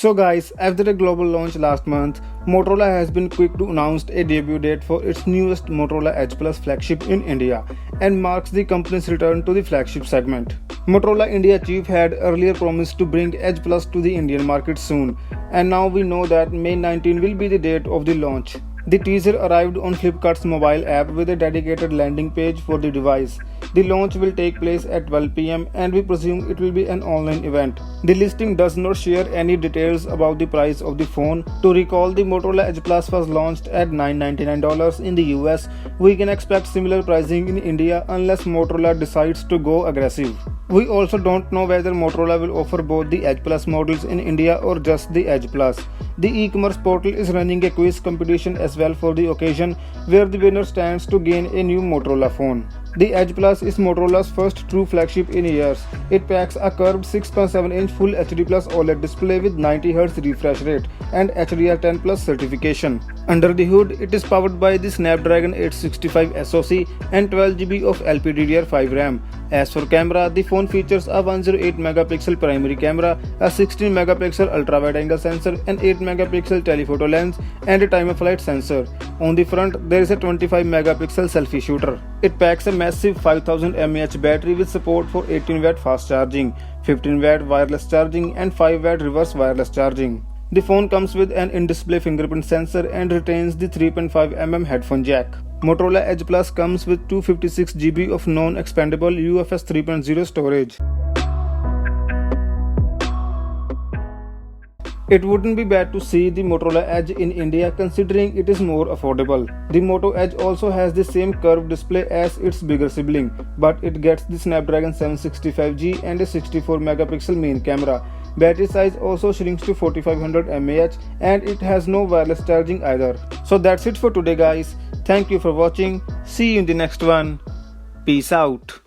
So guys, after a global launch last month, Motorola has been quick to announce a debut date for its newest Motorola Edge Plus flagship in India and marks the company's return to the flagship segment. Motorola India chief had earlier promised to bring Edge Plus to the Indian market soon, and now we know that May 19 will be the date of the launch. The teaser arrived on Flipkart's mobile app with a dedicated landing page for the device. The launch will take place at 12 pm and we presume it will be an online event. The listing does not share any details about the price of the phone. To recall, the Motorola Edge Plus was launched at $999 in the US. We can expect similar pricing in India unless Motorola decides to go aggressive. We also don't know whether Motorola will offer both the Edge Plus models in India or just the Edge Plus. The e-commerce portal is running a quiz competition as well for the occasion, where the winner stands to gain a new Motorola phone. The Edge Plus is Motorola's first true flagship in years. It packs a curved 6.7-inch Full HD Plus OLED display with 90Hz refresh rate and HDR10 Plus certification. Under the hood, it is powered by the Snapdragon 865 SoC and 12GB of LPDDR5 RAM. As for camera, the phone features a 108MP primary camera, a 16MP ultra-wide-angle sensor, an 8MP telephoto lens, and a time-of-flight sensor. On the front, there is a 25MP selfie shooter. It packs a massive 5000 mAh battery with support for 18W fast charging, 15W wireless charging, and 5W reverse wireless charging. The phone comes with an in-display fingerprint sensor and retains the 3.5mm headphone jack. Motorola Edge Plus comes with 256GB of non-expandable UFS 3.0 storage. It wouldn't be bad to see the Motorola Edge in India considering it is more affordable. The Moto Edge also has the same curved display as its bigger sibling, but it gets the Snapdragon 765G and a 64MP main camera. Battery size also shrinks to 4500 mAh and it has no wireless charging either. So that's it for today guys. Thank you for watching. See you in the next one. Peace out.